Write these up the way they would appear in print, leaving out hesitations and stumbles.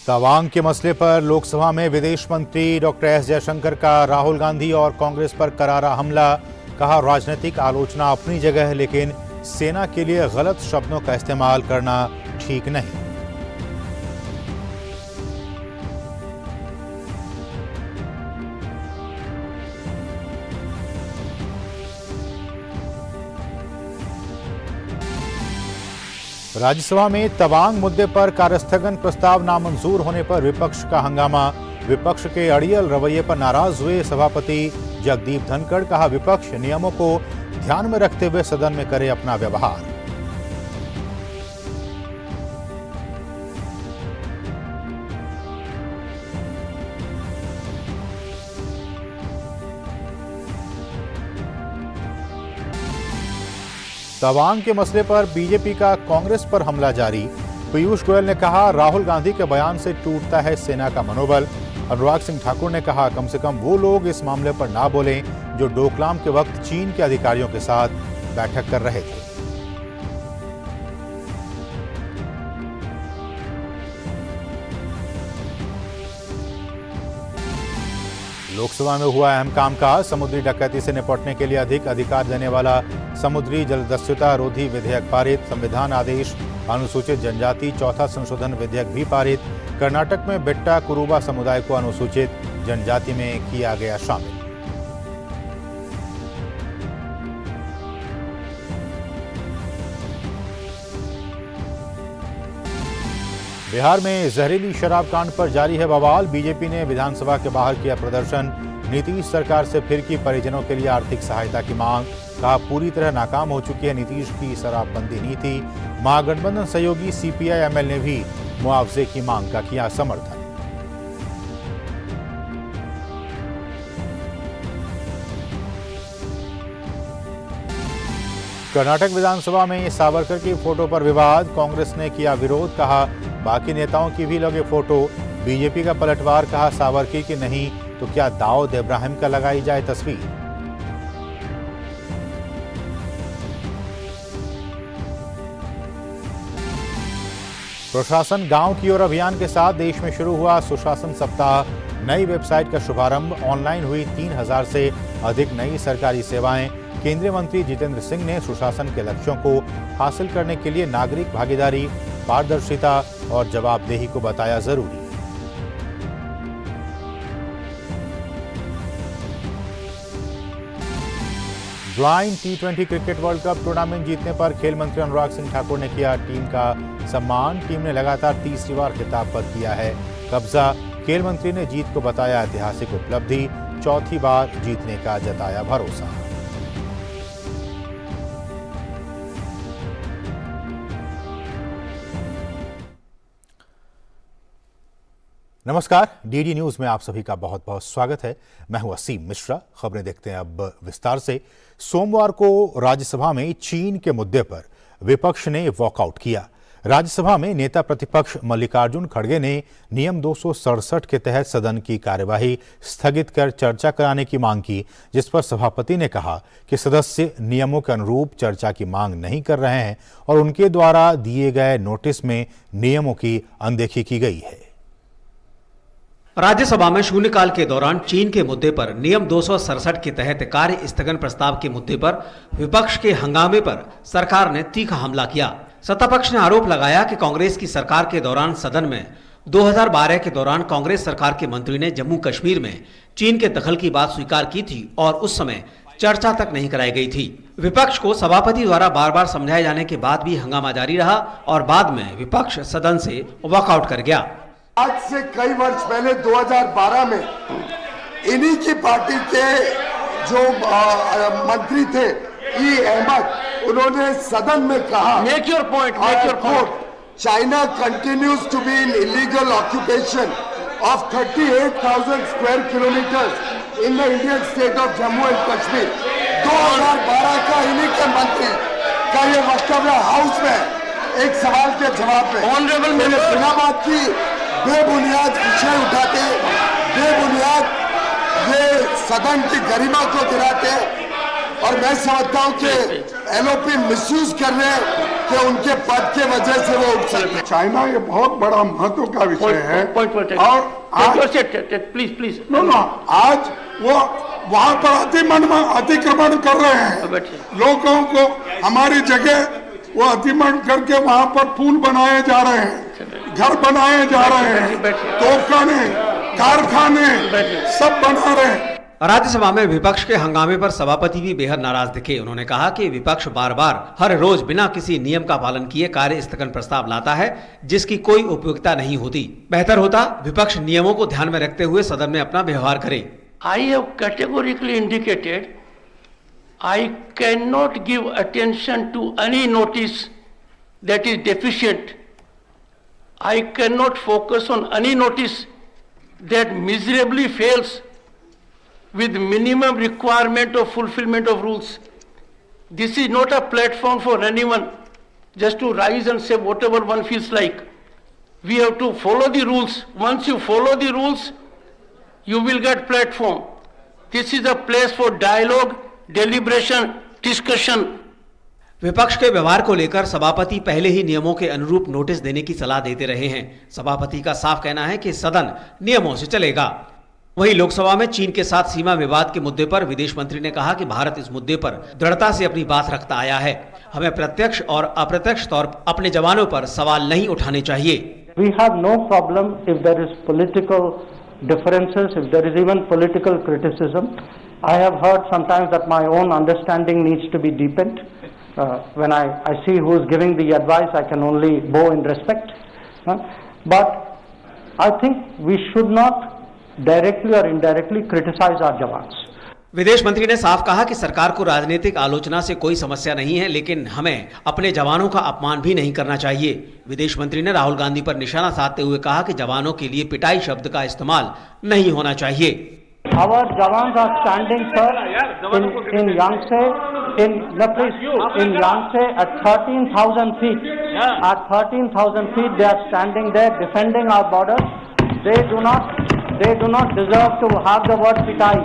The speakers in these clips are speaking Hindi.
तवांग के मसले पर लोकसभा में विदेश मंत्री डॉक्टर एस जयशंकर का राहुल गांधी और कांग्रेस पर करारा हमला। कहा, राजनीतिक आलोचना अपनी जगह है, लेकिन सेना के लिए गलत शब्दों का इस्तेमाल करना ठीक नहीं। राज्यसभा में तवांग मुद्दे पर कार्यस्थगन प्रस्ताव नामंजूर होने पर विपक्ष का हंगामा। विपक्ष के अड़ियल रवैये पर नाराज हुए सभापति जगदीप धनखड़। कहा, विपक्ष नियमों को ध्यान में रखते हुए सदन में करे अपना व्यवहार। तवांग के मसले पर बीजेपी का कांग्रेस पर हमला जारी। पीयूष गोयल ने कहा, राहुल गांधी के बयान से टूटता है सेना का मनोबल। अनुराग सिंह ठाकुर ने कहा, कम से कम वो लोग इस मामले पर ना बोलें जो डोकलाम के वक्त चीन के अधिकारियों के साथ बैठक कर रहे थे। लोकसभा में हुआ अहम कामकाज। समुद्री डकैती से निपटने के लिए अधिक अधिकार देने वाला समुद्री जलदस्युता रोधी विधेयक पारित। संविधान आदेश अनुसूचित जनजाति चौथा संशोधन विधेयक भी पारित। कर्नाटक में बेट्टा कुरुबा समुदाय को अनुसूचित जनजाति में किया गया शामिल। बिहार में जहरीली शराब कांड पर जारी है बवाल। बीजेपी ने विधानसभा के बाहर किया प्रदर्शन। नीतीश सरकार से फिर की परिजनों के लिए आर्थिक सहायता की मांग। कहा, पूरी तरह नाकाम हो चुकी है नीतीश की शराबबंदी नीति। महागठबंधन सहयोगी सीपीआई-एमएल ने भी मुआवजे की मांग का किया समर्थन। कर्नाटक विधानसभा में सावरकर की फोटो पर विवाद। कांग्रेस ने किया विरोध। कहा, बाकी नेताओं की भी लगे फोटो। बीजेपी का पलटवार। कहा, सावरकर की नहीं तो क्या दाऊद इब्राहिम का लगाई जाए तस्वीर। प्रशासन गांव की ओर अभियान के साथ देश में शुरू हुआ सुशासन सप्ताह। नई वेबसाइट का शुभारंभ। ऑनलाइन हुई 3000 से अधिक नई सरकारी सेवाएं। केंद्रीय मंत्री जितेंद्र सिंह ने सुशासन के लक्ष्यों को हासिल करने के लिए नागरिक भागीदारी, पारदर्शिता और जवाबदेही को बताया जरूरी। ब्लाइंड टी20 क्रिकेट वर्ल्ड कप टूर्नामेंट जीतने पर खेल मंत्री अनुराग सिंह ठाकुर ने किया टीम का सम्मान। टीम ने लगातार तीसरी बार खिताब पर किया है कब्जा। खेल मंत्री ने जीत को बताया ऐतिहासिक उपलब्धि। चौथी बार जीतने का जताया भरोसा। नमस्कार, डीडी न्यूज में आप सभी का बहुत बहुत स्वागत है। मैं हूं असीम मिश्रा। खबरें देखते हैं अब विस्तार से। सोमवार को राज्यसभा में चीन के मुद्दे पर विपक्ष ने वॉकआउट किया। राज्यसभा में नेता प्रतिपक्ष मल्लिकार्जुन खड़गे ने नियम 267 के तहत सदन की कार्यवाही स्थगित कर चर्चा कराने की मांग की, जिस पर सभापति ने कहा कि सदस्य नियमों के अनुरूप चर्चा की मांग नहीं कर रहे हैं और उनके द्वारा दिए गए नोटिस में नियमों की अनदेखी की गई है। राज्यसभा में शून्यकाल के दौरान चीन के मुद्दे पर नियम 267 के तहत कार्य स्थगन प्रस्ताव के मुद्दे पर विपक्ष के हंगामे पर सरकार ने तीखा हमला किया। सत्तापक्ष ने आरोप लगाया कि कांग्रेस की सरकार के दौरान सदन में 2012 के दौरान कांग्रेस सरकार के मंत्री ने जम्मू कश्मीर में चीन के दखल की बात स्वीकार की थी और उस समय चर्चा तक नहीं कराई गई थी। विपक्ष को सभापति द्वारा बार बार समझाए जाने के बाद भी हंगामा जारी रहा और बाद में विपक्ष सदन से वॉकआउट कर गया। आज से कई वर्ष पहले 2012 में इन्हीं की पार्टी के जो मंत्री थे ई अहमद, उन्होंने सदन में कहा, make your point, China continues to be in illegal occupation of 38,000 square kilometre in the Indian state of Jammu and Kashmir. 2012 का इन्हीं के मंत्री का ये वक्तव्य हाउस में एक सवाल के जवाब में ऑनरेबल मैंने बिना बात की बेबुनियाद विषय उठाते, बेबुनियाद ये सदन की गरिमा को गिराते और मैं समझता हूं कि एलओपी मिसयूज कर रहे हैं। कि उनके पद के वजह से वो उठ सकते। चाइना ये बहुत बड़ा महत्व का विषय है और प्लीज नो आज वो वहां पर अतिक्रमण कर रहे हैं, लोगों को हमारी जगह वो अतिक्रमण करके वहां पर पुल बनाए जा रहे हैं, घर बनाए जा रहे हैं, तोपखाने, कारखाने सब बना रहे हैं। राज्यसभा में विपक्ष के हंगामे पर सभापति भी बेहद नाराज दिखे। उन्होंने कहा कि विपक्ष बार बार हर रोज बिना किसी नियम का पालन किए कार्य स्थगन प्रस्ताव लाता है जिसकी कोई उपयोगिता नहीं होती। बेहतर होता विपक्ष नियमों को ध्यान में रखते हुए सदन में अपना व्यवहार करे। I have categorically indicated I cannot give attention to any notice that is deficient. I cannot focus on any notice that miserably fails with minimum requirement of fulfillment of rules. This is not a platform for anyone just to rise and say whatever one feels like. We have to follow the rules. Once you follow the rules, you will get platform. This is a place for dialogue, deliberation, discussion. विपक्ष के व्यवहार को लेकर सभापति पहले ही नियमों के अनुरूप नोटिस देने की सलाह देते रहे हैं। सभापति का साफ कहना है कि सदन नियमों से चलेगा। वहीं लोकसभा में चीन के साथ सीमा विवाद के मुद्दे पर विदेश मंत्री ने कहा कि भारत इस मुद्दे पर दृढ़ता से अपनी बात रखता आया है। हमें प्रत्यक्ष और अप्रत्यक्ष तौर पर अपने जवानों पर सवाल नहीं उठाने चाहिए। We have no problem if there is political differences, if there is even political criticism. I have heard sometimes that my own understanding needs to be deepened. When I see who is giving the advice, I can only bow in respect. But I think we should not directly or indirectly criticize our jawans. विदेश मंत्री ने साफ कहा कि सरकार को राजनीतिक आलोचना से कोई समस्या नहीं है, लेकिन हमें अपने जवानों का अपमान भी नहीं करना चाहिए। विदेश मंत्री ने राहुल गांधी पर निशाना साधते हुए कहा कि जवानों के लिए पिटाई शब्द का इस्तेमाल नहीं होना चाहिए। Our jawans are standing, sir, in Yangtze, in Yangtze at 13,000 feet. At 13,000 feet, they are standing there defending our borders. They do not deserve to have the word pitai.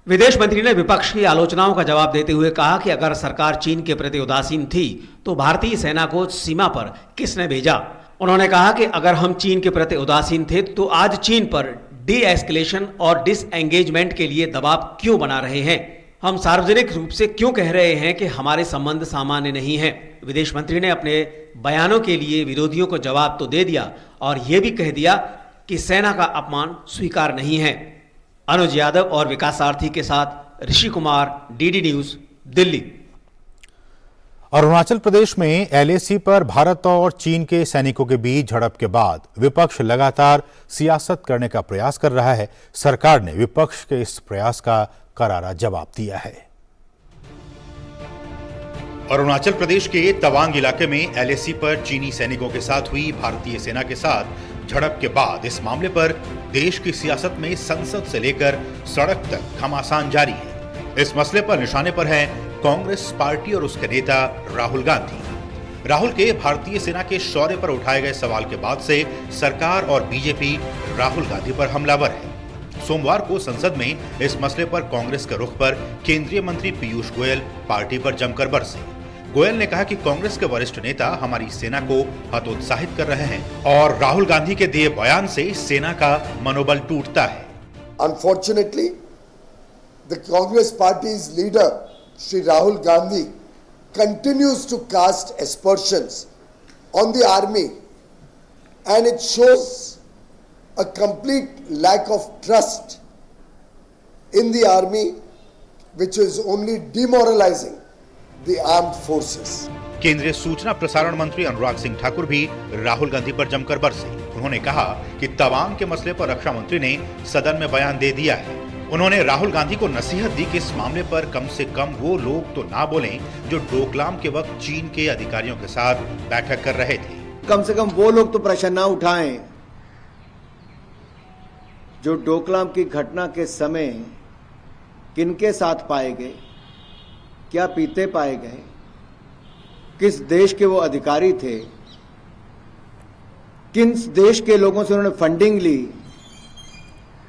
विदेश मंत्री ने विपक्ष की आलोचनाओं का जवाब देते हुए कहा कि अगर सरकार चीन के प्रति उदासीन थी तो भारतीय सेना को सीमा पर किसने भेजा। उन्होंने कहा कि अगर हम चीन के प्रति उदासीन थे तो आज चीन पर डी एस्केलेशन और डिसएंगेजमेंट के लिए दबाव क्यों बना रहे हैं। हम सार्वजनिक रूप से क्यों कह रहे हैं कि हमारे संबंध सामान्य नहीं है। विदेश मंत्री ने अपने बयानों के लिए विरोधियों को जवाब तो दे दिया और यह भी कह दिया कि सेना का अपमान स्वीकार नहीं है। अनुज यादव और विकास सारथी के साथ ऋषि कुमार, डीडी न्यूज, दिल्ली। अरुणाचल प्रदेश में एलएसी पर भारत और चीन के सैनिकों के बीच झड़प के बाद विपक्ष लगातार सियासत करने का प्रयास कर रहा है। सरकार ने विपक्ष के इस प्रयास का करारा जवाब दिया है। अरुणाचल प्रदेश के तवांग इलाके में एलएसी पर चीनी सैनिकों के साथ हुई भारतीय सेना के साथ झड़प के बाद इस मामले पर देश की सियासत में संसद से लेकर सड़क तक घमासान जारी है। इस मसले पर निशाने पर है कांग्रेस पार्टी और उसके नेता राहुल गांधी। राहुल के भारतीय सेना के शौर्य पर उठाए गए सवाल के बाद से सरकार और बीजेपी राहुल गांधी पर हमलावर है। सोमवार को संसद में इस मसले पर कांग्रेस के रुख पर केंद्रीय मंत्री पीयूष गोयल पार्टी पर जमकर बरसे। गोयल ने कहा कि कांग्रेस के वरिष्ठ नेता हमारी सेना को हतोत्साहित कर रहे हैं और राहुल गांधी के दिए बयान से सेना का मनोबल टूटता है। Unfortunately, the Congress party's leader, Shri Rahul Gandhi, continues to cast aspersions on the army, and it shows a complete lack of trust in the army, which is only demoralizing the armed forces. केंद्रीय सूचना प्रसारण मंत्री अनुराग सिंह ठाकुर भी राहुल गांधी पर जमकर बरसे। उन्होंने कहा कि तवांग के मसले पर रक्षा मंत्री ने सदन में बयान दे दिया है। उन्होंने राहुल गांधी को नसीहत दी कि इस मामले पर कम से कम वो लोग तो ना बोलें जो डोकलाम के वक्त चीन के अधिकारियों के साथ बैठक कर रहे थे। कम से कम वो लोग तो प्रश्न ना उठाएं जो डोकलाम की घटना के समय किनके साथ पाए गए, क्या पीते पाए गए, किस देश के वो अधिकारी थे, किन देश के लोगों से उन्होंने फंडिंग ली।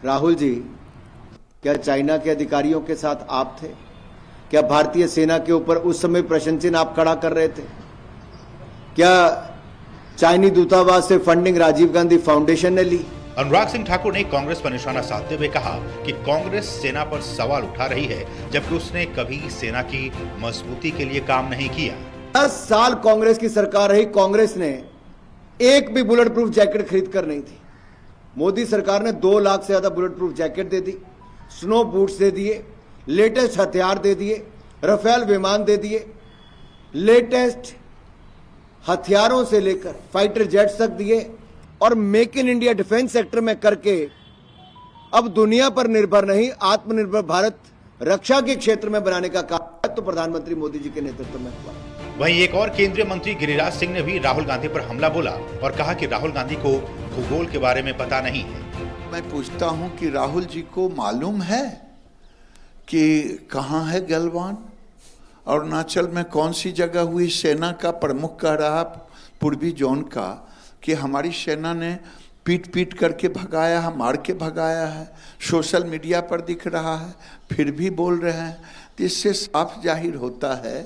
राहुल जी, क्या चाइना के अधिकारियों के साथ आप थे? क्या भारतीय सेना के ऊपर उस समय प्रशंसा आप खड़ा कर रहे थे? क्या चाइनीज दूतावास से फंडिंग राजीव गांधी फाउंडेशन ने ली? अनुराग सिंह ठाकुर ने कांग्रेस पर निशाना साधते हुए कहा कि कांग्रेस सेना पर सवाल उठा रही है, जबकि उसने कभी सेना की मजबूती के लिए काम नहीं किया। 10 साल कांग्रेस की सरकार रही, कांग्रेस ने एक भी बुलेट प्रूफ जैकेट खरीद कर नहीं थी। मोदी सरकार ने 2 लाख से ज्यादा बुलेट प्रूफ जैकेट दे दी, स्नो बूट्स दे दिए, लेटेस्ट हथियार दे दिए, राफेल विमान दे दिए, लेटेस्ट हथियारों से लेकर फाइटर जेट्स तक दिए, और make in India defence sector में करके अब दुनिया पर निर्भर नहीं, आत्मनिर्भर भारत रक्षा के क्षेत्र में बनाने का काम तो प्रधानमंत्री मोदी जी के नेतृत्व में हुआ। वहीं एक और केंद्रीय मंत्री गिरिराज सिंह ने भी राहुल गांधी पर हमला बोला और कहा कि राहुल गांधी को भूगोल के बारे में पता नहीं है। मैं पूछता हूं कि राहुल जी को मालूम है कि कहां है गलवान, अरुणाचल में कौन सी जगह हुई? सेना का प्रमुख कह रहा पूर्वी जोन का कि हमारी सेना ने पीट पीट करके भगाया है, मार के भगाया है, सोशल मीडिया पर दिख रहा है, फिर भी बोल रहे हैं। तो इससे साफ जाहिर होता है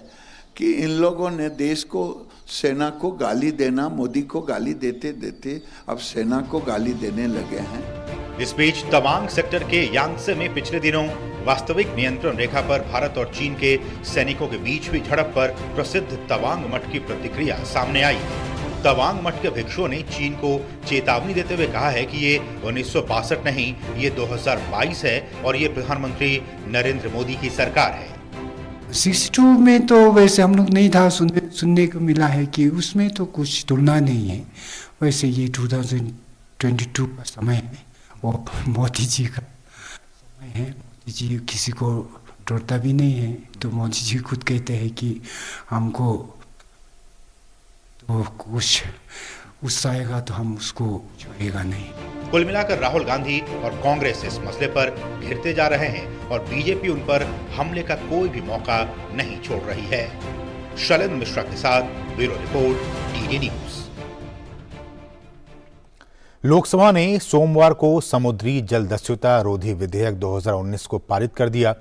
कि इन लोगों ने देश को, सेना को गाली देना, मोदी को गाली देते देते अब सेना को गाली देने लगे हैं। इस बीच तवांग सेक्टर के यांगसे में पिछले दिनों वास्तविक नियंत्रण रेखा पर भारत और चीन के सैनिकों के बीच हुई झड़प पर प्रसिद्ध तवांग मठ की प्रतिक्रिया सामने आई। तवांग मठ के भिक्षुओं ने चीन को चेतावनी देते हुए कहा है कि ये 1962 नहीं, ये 2022 है और ये प्रधानमंत्री नरेंद्र मोदी की सरकार है। 62 में तो वैसे हम लोग नहीं था, सुनने को मिला है कि उसमें तो कुछ तुलना नहीं है। वैसे ये 2022 का समय है, वो मोदी जी का समय है। मोदी जी किसी को डरता भी नहीं है, तो मोदी जी खुद कहते हैं कि हमको तो कुछ गुस्सा आएगा तो हम उसको छोड़ेगा नहीं। कुल मिलाकर राहुल गांधी और कांग्रेस इस मसले पर घिरते जा रहे हैं और बीजेपी उन पर हमले का कोई भी मौका नहीं छोड़ रही है। शैलेंद्र मिश्रा के साथ bureau report, DD news. Lok Sabha ने सोमवार को समुद्री जलदस्युता रोधी विधेयक 2019 को पारित कर दिया।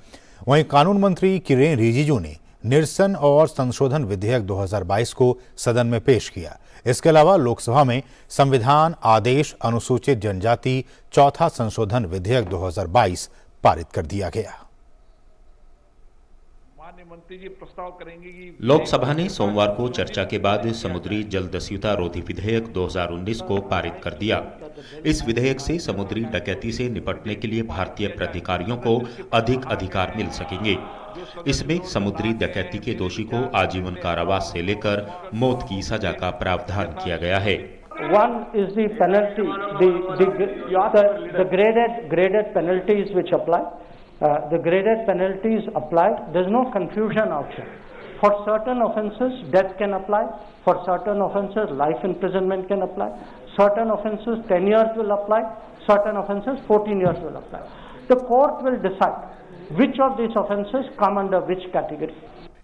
वहीं कानून मंत्री किरेन रिजिजू ने निरसन और संशोधन विधेयक 2022 को सदन में पेश किया। इसके अलावा लोकसभा में संविधान आदेश अनुसूचित जनजाति चौथा संशोधन विधेयक 2022 पारित कर दिया गया। मंत्री जी प्रस्ताव करेंगे कि लोकसभा ने सोमवार को चर्चा के बाद समुद्री जलदस्युता रोधी विधेयक 2019 को पारित कर दिया। इस विधेयक से समुद्री डकैती से निपटने के लिए भारतीय प्राधिकारियों को अधिक अधिकार मिल सकेंगे। इसमें समुद्री डकैती के दोषी को आजीवन कारावास से लेकर मौत की सजा का प्रावधान किया गया है। One is the penalty, the graded penalties which apply. The graded penalties apply. There's no confusion out here. For certain offences, death can apply. For certain offences, life imprisonment can apply. Certain offences, 10 years will apply. Certain offences, 14 years will apply. The court will decide which of these offences come under which category.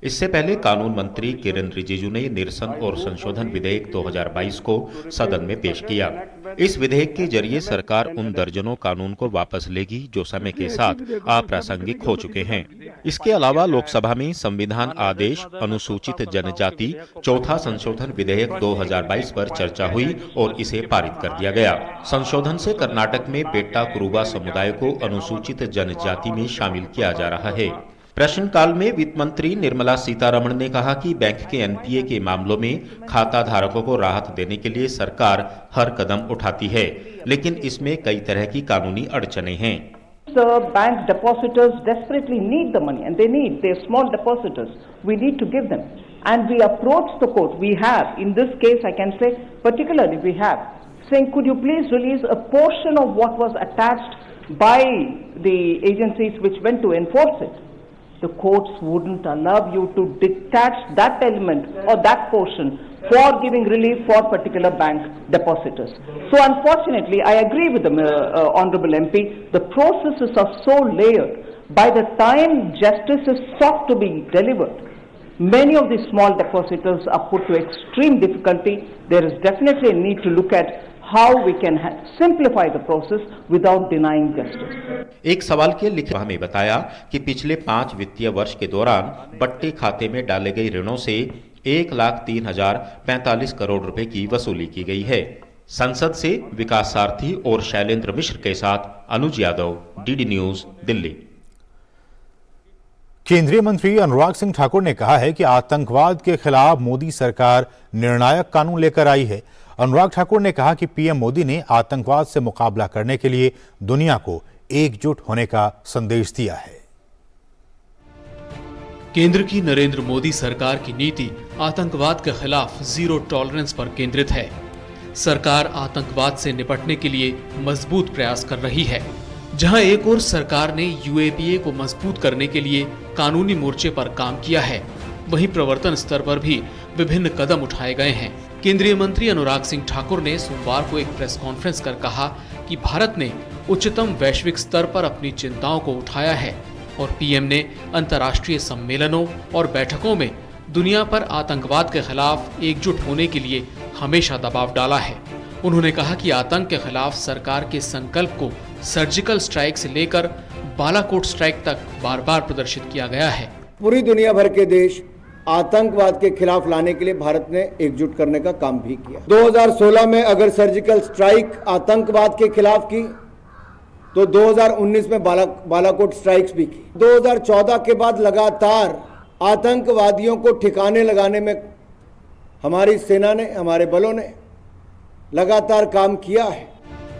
इससे पहले कानून मंत्री किरेन रिजिजू ने निरसन और संशोधन विधेयक 2022 को सदन में पेश किया। इस विधेयक के जरिए सरकार उन दर्जनों कानून को वापस लेगी जो समय के साथ अप्रासंगिक हो चुके हैं। इसके अलावा लोकसभा में संविधान आदेश अनुसूचित जनजाति चौथा संशोधन विधेयक 2022 पर चर्चा हुई और इसे पारित कर दिया गया। संशोधन से कर्नाटक में बेट्टा कुरुबा समुदाय को अनुसूचित जनजाति में शामिल किया जा रहा है। प्रश्नकाल में वित्त मंत्री निर्मला सीतारमण ने कहा कि बैंक के एनपीए के मामलों में खाता धारकों को राहत देने के लिए सरकार हर कदम उठाती है, लेकिन इसमें कई तरह की कानूनी अड़चनें हैं। The bank depositors desperately need the money, and they're small depositors. We need to give them, and we approach the court. We have, in this case, I can say, particularly we have, saying, could you please release a portion of what was attached by the agencies which went to enforce it? The courts wouldn't allow you to detach that element or that portion for giving relief for particular bank depositors. So unfortunately, I agree with the Honorable MP, the processes are so layered. By the time justice is sought to be delivered, many of these small depositors are put to extreme difficulty. There is definitely a need to look at how we can simplify the process without denying justice. एक सवाल के लिखित में बताया कि पिछले 5 वित्तीय वर्ष के दौरान बट्टे खाते में डाले गए ऋणों से 1,03,045 करोड़ रुपए की वसूली की गई है। संसद से विकास सारथी और शैलेंद्र मिश्र के साथ अनुज यादव, डीडी न्यूज, दिल्ली। केंद्रीय मंत्री अनुराग सिंह ठाकुर ने कहा है कि आतंकवाद के खिलाफ मोदी सरकार निर्णायक कानून लेकर आई है। अनुराग ठाकुर ने कहा कि पीएम मोदी ने आतंकवाद से मुकाबला करने के लिए दुनिया को एकजुट होने का संदेश दिया है। केंद्र की नरेंद्र मोदी सरकार की नीति आतंकवाद के खिलाफ जीरो टॉलरेंस पर केंद्रित है। सरकार आतंकवाद से निपटने के लिए मजबूत प्रयास कर रही है। जहां एक ओर सरकार ने यूएपीए को मजबूत करने के लिए कानूनी मोर्चे पर काम किया है, वहीं प्रवर्तन स्तर पर भी विभिन्न कदम उठाए गए हैं। केंद्रीय मंत्री अनुराग सिंह ठाकुर ने सोमवार को एक प्रेस कॉन्फ्रेंस कर कहा कि भारत ने उच्चतम वैश्विक स्तर पर अपनी चिंताओं को उठाया है और पीएम ने अंतर्राष्ट्रीय सम्मेलनों और बैठकों में दुनिया पर आतंकवाद के खिलाफ एकजुट होने के लिए हमेशा दबाव डाला है। उन्होंने कहा कि आतंक के खिलाफ सरकार के संकल्प को सर्जिकल स्ट्राइक से लेकर बालाकोट स्ट्राइक तक बार बार प्रदर्शित किया गया है। पूरी दुनिया भर के देश आतंकवाद के खिलाफ लाने के लिए भारत ने एकजुट करने का काम भी किया। 2016 में अगर सर्जिकल स्ट्राइक आतंकवाद के खिलाफ की तो 2019 में बालाकोट स्ट्राइक्स भी की। 2014 के बाद लगातार आतंकवादियों को ठिकाने लगाने में हमारी सेना ने, हमारे बलों ने लगातार काम किया है।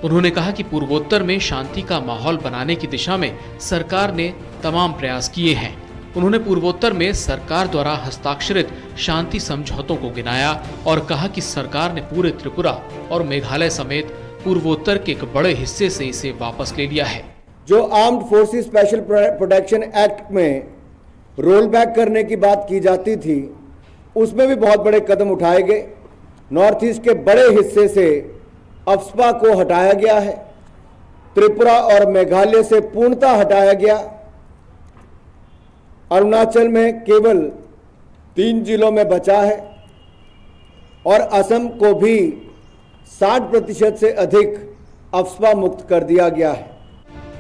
उन्होंने कहा कि पूर्वोत्तर में शांति का माहौल बनाने की दिशा में सरकार ने तमाम प्रयास किए हैं। उन्होंने पूर्वोत्तर में सरकार द्वारा हस्ताक्षरित शांति समझौतों को गिनाया और कहा कि सरकार ने पूरे त्रिपुरा और मेघालय समेत पूर्वोत्तर के एक बड़े हिस्से से इसे वापस ले लिया है। जो armed forces special protection act में रोल बैक करने की बात की जाती थी, उसमें भी बहुत बड़े कदम उठाए गए। नॉर्थ ईस्ट के बड़े हिस्से से अफ्स्पा को हटाया गया है, त्रिपुरा और मेघालय से पूर्णतः हटाया गया। अरुणाचल में केवल 3 जिलों में बचा है और असम को भी 60% से अधिक अफ्स्पा मुक्त कर दिया गया है।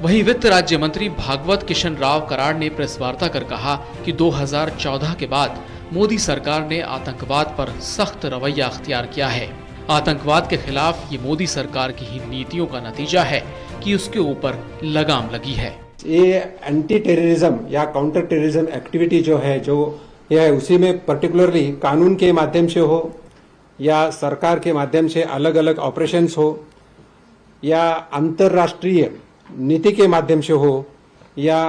वहीं वित्त राज्य मंत्री भागवत किशन राव कराड़ ने प्रेस वार्ता कर कहा कि 2014 के बाद मोदी सरकार ने आतंकवाद पर सख्त रवैया अख्तियार किया है। आतंकवाद के खिलाफ ये मोदी सरकार की ही नीतियों का नतीजा है कि उसके ऊपर लगाम लगी है। ये एंटी टेररिज्म या काउंटर टेररिज्म एक्टिविटी जो है उसी में पर्टिकुलरली कानून के माध्यम से हो या सरकार के माध्यम से अलग अलग ऑपरेशंस हो या अंतर्राष्ट्रीय नीति के माध्यम से हो या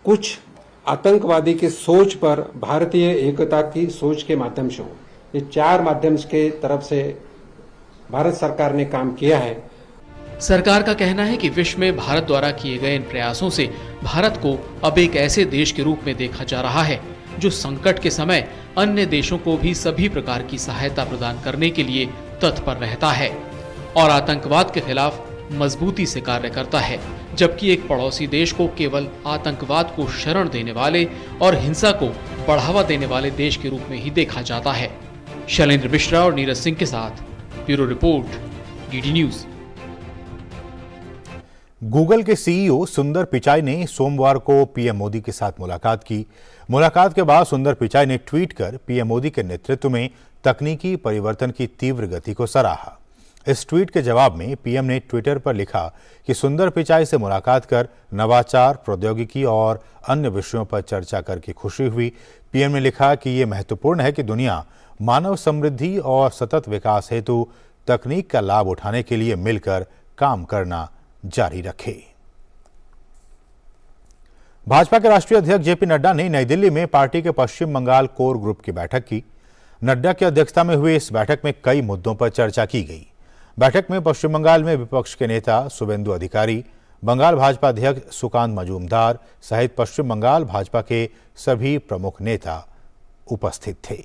कुछ आतंकवादी की सोच पर भारतीय एकता की सोच के माध्यम से हो, ये 4 माध्यम के तरफ से भारत सरकार ने काम किया है। सरकार का कहना है कि विश्व में भारत द्वारा किए गए इन प्रयासों से भारत को अब एक ऐसे देश के रूप में देखा जा रहा है जो संकट के समय अन्य देशों को भी सभी प्रकार की सहायता प्रदान करने के लिए तत्पर रहता है और आतंकवाद के खिलाफ मजबूती से कार्य करता है, जबकि एक पड़ोसी देश को केवल आतंकवाद को शरण देने वाले और हिंसा को बढ़ावा देने वाले देश के रूप में ही देखा जाता है। शैलेंद्र मिश्रा और नीरज सिंह के साथ bureau report, DD news. Google के सीईओ सुंदर पिचाई ने सोमवार को पीएम मोदी के साथ मुलाकात की। मुलाकात के बाद सुंदर पिचाई ने ट्वीट कर पीएम मोदी के नेतृत्व में तकनीकी परिवर्तन की तीव्र गति को सराहा। इस ट्वीट के जवाब में पीएम ने ट्विटर पर लिखा कि सुंदर पिचाई से मुलाकात कर नवाचार, प्रौद्योगिकी और अन्य विषयों पर चर्चा करके खुशी हुई। पीएम ने लिखा कि ये महत्वपूर्ण है कि दुनिया मानव समृद्धि और सतत विकास हेतु तकनीक का लाभ उठाने के लिए मिलकर काम करना जारी रखे। भाजपा के राष्ट्रीय अध्यक्ष जेपी नड्डा ने नई दिल्ली में पार्टी के पश्चिम बंगाल कोर ग्रुप की बैठक की। नड्डा की अध्यक्षता में हुई इस बैठक में कई मुद्दों पर चर्चा की गई। बैठक में पश्चिम बंगाल में विपक्ष के नेता शुभेंदु अधिकारी, बंगाल भाजपा अध्यक्ष सुकांत मजूमदार सहित पश्चिम बंगाल भाजपा के सभी प्रमुख नेता उपस्थित थे।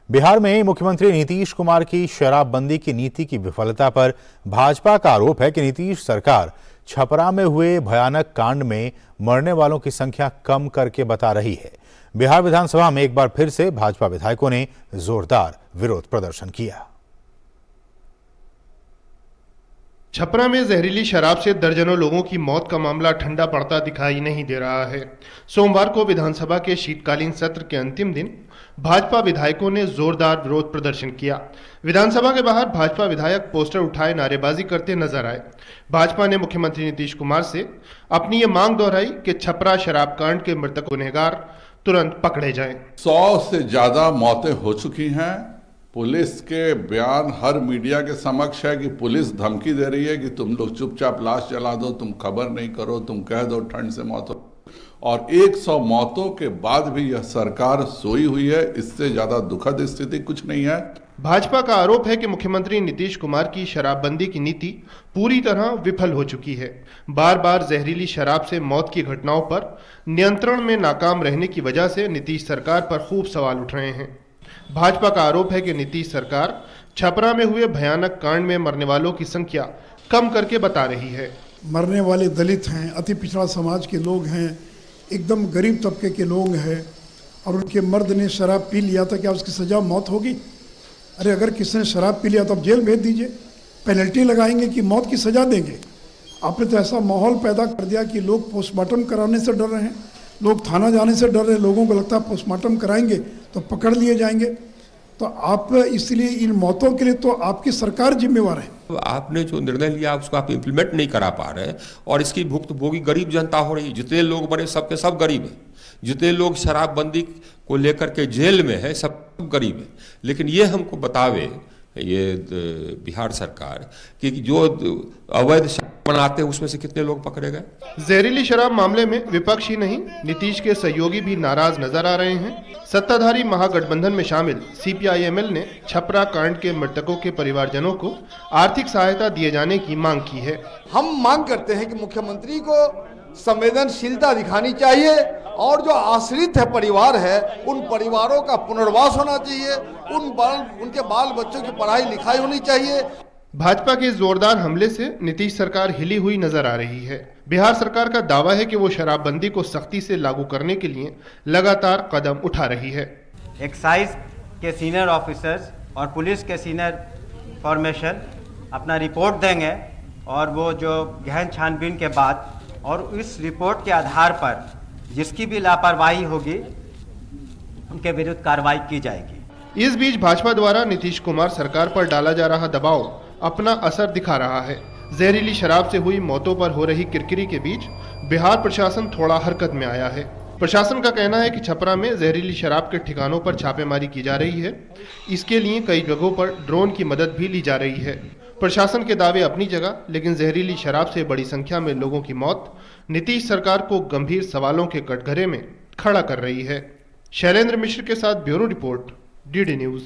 बिहार में मुख्यमंत्री नीतीश कुमार की शराबबंदी की नीति की विफलता पर भाजपा का आरोप है कि नीतीश सरकार छपरा में हुए भयानक कांड में मरने वालों की संख्या कम करके बता रही है। बिहार विधानसभा में एक बार फिर से भाजपा विधायकों ने जोरदार विरोध प्रदर्शन किया। छपरा में जहरीली शराब से दर्जनों लोगों की मौत का मामला ठंडा पड़ता दिखाई नहीं दे रहा है। सोमवार को विधानसभा के शीतकालीन सत्र के अंतिम दिन भाजपा विधायकों ने जोरदार विरोध प्रदर्शन किया। विधानसभा के बाहर भाजपा विधायक पोस्टर उठाए नारेबाजी करते नजर आए। भाजपा ने मुख्यमंत्री नीतीश कुमार से अपनी ये मांग दोहराई कि छपरा शराब कांड के मृतक गुनहगार तुरंत पकड़े जाएं। 100 से ज्यादा मौतें हो चुकी हैं। पुलिस के बयान हर मीडिया के समक्ष है कि पुलिस धमकी दे रही है कि तुम लोग चुपचाप लाश जला दो, तुम खबर नहीं करो, तुम कह दो ठंड से मौत हो। और 100 मौतों के बाद भी यह सरकार सोई हुई है। इससे ज्यादा दुखद स्थिति कुछ नहीं है। भाजपा का आरोप है कि मुख्यमंत्री नीतीश कुमार की शराबबंदी की नीति पूरी तरह विफल हो चुकी है। बार बार जहरीली शराब से मौत की घटनाओं पर नियंत्रण में नाकाम रहने की वजह से नीतीश सरकार पर खूब सवाल उठ रहे हैं। भाजपा का आरोप है कि नीतीश सरकार छपरा में हुए भयानक कांड में मरने वालों की संख्या कम करके बता रही है। मरने वाले दलित हैं, अति पिछड़ा समाज के लोग हैं, एकदम गरीब तबके के लोग हैं और उनके मर्द ने शराब पी लिया था, क्या उसकी सजा मौत होगी? अरे अगर किसी ने शराब पी लिया तो आप जेल भेज दीजिए, पेनल्टी लगाएंगे कि मौत की सजा देंगे? आपने तो ऐसा माहौल पैदा कर दिया कि लोग पोस्टमार्टम कराने से डर रहे हैं, लोग थाना जाने से डर रहे हैं। लोगों को लगता है पोस्टमार्टम कराएंगे तो पकड़ लिए जाएंगे। तो आप इसलिए इन मौतों के लिए तो आपकी सरकार जिम्मेवार है। आपने जो निर्णय लिया उसको आप इम्प्लीमेंट नहीं करा पा रहे हैं और इसकी भुक्तभोगी गरीब जनता हो रही है। जितने लोग बने सबके सब गरीब हैं। जितने लोग शराबबंदी को लेकर के जेल में है सब गरीब है। लेकिन ये हमको बतावे ये बिहार सरकार कि जो अवैध बनाते हैं उसमें से कितने लोग पकड़े गए। जहरीली शराब मामले में विपक्ष ही नहीं नीतीश के सहयोगी भी नाराज नजर आ रहे हैं। सत्ताधारी महागठबंधन में शामिल सीपीआई-एमएल ने छपरा कांड के मृतकों के परिवारजनों को आर्थिक सहायता दिए जाने की मांग की है। हम मांग करते हैं कि मुख्यमंत्री को संवेदनशीलता दिखानी चाहिए और जो आश्रित है परिवार है उन परिवारों का पुनर्वास होना चाहिए, उनके बाल बच्चों की पढ़ाई लिखाई होनी चाहिए। भाजपा के जोरदार हमले से नीतीश सरकार हिली हुई नजर आ रही है। बिहार सरकार का दावा है कि वो शराबबंदी को सख्ती से लागू करने के लिए लगातार कदम उठा रही है। एक्साइज के सीनियर ऑफिसर्स और पुलिस के सीनियर फॉर्मेशन अपना रिपोर्ट देंगे और वो जो गहन छानबीन के बाद और इस रिपोर्ट के आधार पर जिसकी भी लापरवाही होगी उनके विरुद्ध कार्रवाई की जाएगी। इस बीच भाजपा द्वारा नीतीश कुमार सरकार पर डाला जा रहा दबाव अपना असर दिखा रहा है। जहरीली शराब से हुई मौतों पर हो रही किरकिरी के बीच बिहार प्रशासन थोड़ा हरकत में आया है। प्रशासन का कहना है कि छपरा में जहरीली शराब के ठिकानों पर छापेमारी की जा रही है। इसके लिए कई जगहों पर ड्रोन की मदद भी ली जा रही है। प्रशासन के दावे अपनी जगह, लेकिन जहरीली शराब से बड़ी संख्या में लोगों की मौत नीतीश सरकार को गंभीर सवालों के कटघरे में खड़ा कर रही है। शैलेंद्र मिश्र के साथ bureau report, DD News.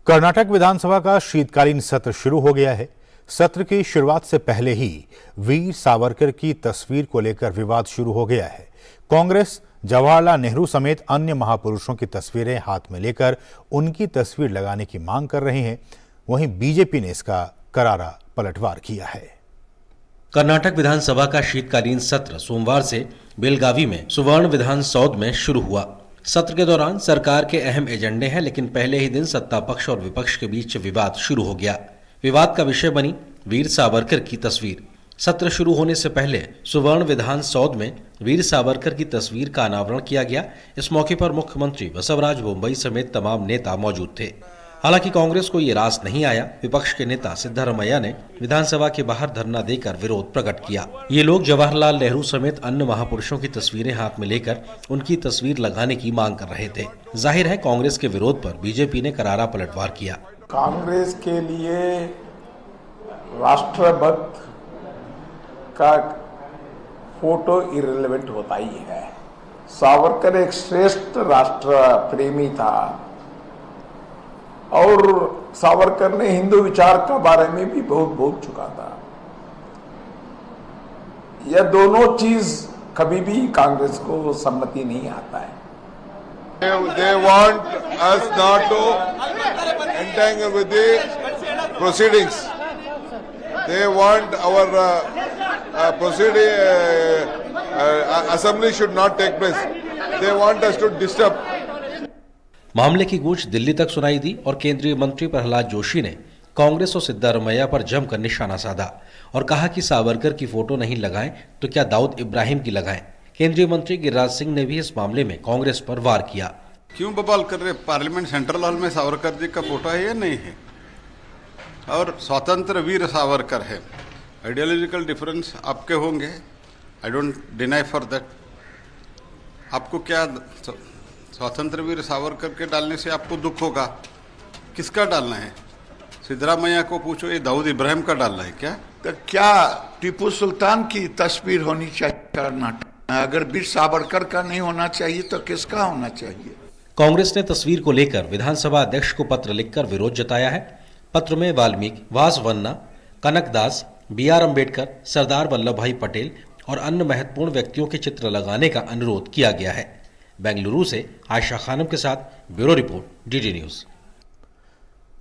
Karnataka विधानसभा का शीतकालीन सत्र शुरू हो गया है। सत्र की शुरुआत से पहले ही वीर सावरकर की तस्वीर को लेकर विवाद शुरू हो गया है। कांग्रेस जवाहरलाल नेहरू समेत अन्य महापुरुषों की तस्वीरें हाथ में लेकर उनकी तस्वीर लगाने की मांग कर रहे हैं। वहीं बीजेपी ने इसका करारा पलटवार किया है। कर्नाटक विधानसभा का शीतकालीन सत्र सोमवार से बेलगावी में सुवर्ण विधान सौध में शुरू हुआ। सत्र के दौरान सरकार के अहम एजेंडे हैं, लेकिन पहले ही दिन सत्ता पक्ष और विपक्ष के बीच विवाद शुरू हो गया। विवाद का विषय बनी वीर सावरकर की तस्वीर। सत्र शुरू होने से पहले सुवर्ण विधान सौध में वीर सावरकर की तस्वीर का अनावरण किया गया। इस मौके पर मुख्यमंत्री बसवराज बोम्मई समेत तमाम नेता मौजूद थे। हालांकि कांग्रेस को ये रास नहीं आया। विपक्ष के नेता सिद्धारमैया ने विधानसभा के बाहर धरना देकर विरोध प्रकट किया। ये लोग जवाहरलाल नेहरू समेत अन्य महापुरुषों की तस्वीरें हाथ में लेकर उनकी तस्वीर लगाने की मांग कर रहे थे। जाहिर है कांग्रेस के विरोध पर बीजेपी ने करारा पलटवार किया। कांग्रेस के लिए राष्ट्रभक्त का फोटो इररिलेवेंट होता ही है। सावरकर एक श्रेष्ठ राष्ट्र प्रेमी था और सावरकर ने हिंदू विचार के बारे में भी बहुत बोल चुका था। यह दोनों चीज कभी भी कांग्रेस को सम्मति नहीं आता है। They want us not to entangle with the proceedings. They want our assembly should not take place. They want us to disturb. मामले की गूंज दिल्ली तक सुनाई दी और केंद्रीय मंत्री प्रहलाद जोशी ने कांग्रेस और सिद्धारमैया पर जमकर निशाना साधा और कहा कि सावरकर की फोटो नहीं लगाएं तो क्या दाऊद इब्राहिम की लगाएं। केंद्रीय मंत्री गिरिराज सिंह ने भी इस मामले में कांग्रेस पर वार किया। क्यों बवाल कर रहे? पार्लियामेंट सेंट्रल हॉल में सावरकर जी का फोटो है या नहीं है? और स्वतंत्र वीर सावरकर है। आइडियोलॉजिकल डिफरेंस आपके होंगे, I don't deny for that. आपको क्या स्वतंत्र वीर सावरकर के डालने से आपको दुख होगा? किसका डालना है? सिद्धरामैया को पूछो, ये दाऊद इब्राहिम का डालना है क्या? तो क्या टीपू सुल्तान की तस्वीर होनी चाहिए कर्नाटक में? अगर वीर सावरकर का नहीं होना चाहिए तो किसका होना चाहिए? कांग्रेस ने तस्वीर को लेकर विधानसभा अध्यक्ष को पत्र लिखकर विरोध जताया है। पत्र में वाल्मीकि, वासवन्ना, कनकदास, BR अम्बेडकर, सरदार वल्लभ भाई पटेल और अन्य महत्वपूर्ण व्यक्तियों के चित्र लगाने का अनुरोध किया गया है। बेंगलुरु से आयशा खानम के साथ bureau report, DD news.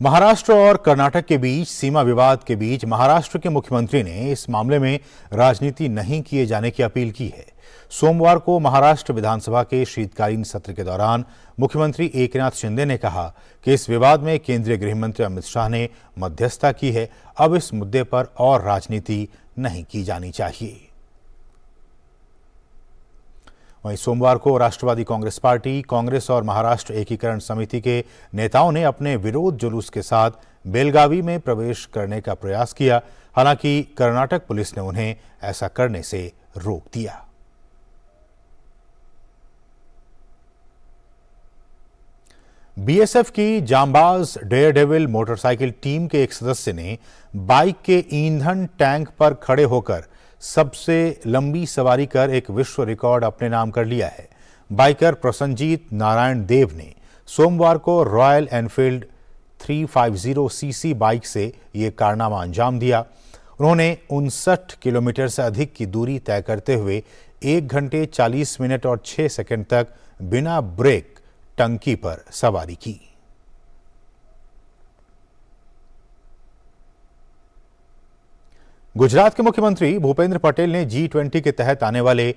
Maharashtra और कर्नाटक के बीच सीमा विवाद के बीच महाराष्ट्र के मुख्यमंत्री ने इस मामले में राजनीति नहीं किए जाने की अपील की है। सोमवार को महाराष्ट्र विधानसभा के शीतकालीन सत्र के दौरान मुख्यमंत्री एकनाथ शिंदे ने कहा कि इस विवाद में केंद्रीय गृह मंत्री अमित शाह ने मध्यस्थता की है। अब इस मुद्दे पर और राजनीति नहीं की जानी चाहिए। वहीं सोमवार को राष्ट्रवादी कांग्रेस पार्टी, कांग्रेस और महाराष्ट्र एकीकरण समिति के नेताओं ने अपने विरोध जुलूस के साथ बेलगावी में प्रवेश करने का प्रयास किया। हालांकि कर्नाटक पुलिस ने उन्हें ऐसा करने से रोक दिया। बीएसएफ की जांबाज डेयरडेविल मोटरसाइकिल टीम के एक सदस्य ने बाइक के ईंधन टैंक पर खड़े होकर सबसे लंबी सवारी कर एक विश्व रिकॉर्ड अपने नाम कर लिया है। बाइकर प्रसन्नजीत नारायण देव ने सोमवार को रॉयल एनफील्ड 350cc बाइक से ये कारनामा अंजाम दिया। उन्होंने 59 किलोमीटर से अधिक की दूरी तय करते हुए 1 घंटे 40 मिनट और 6 सेकंड तक बिना ब्रेक टंकी पर सवारी की। गुजरात के मुख्यमंत्री भूपेंद्र पटेल ने G20 के तहत आने वाले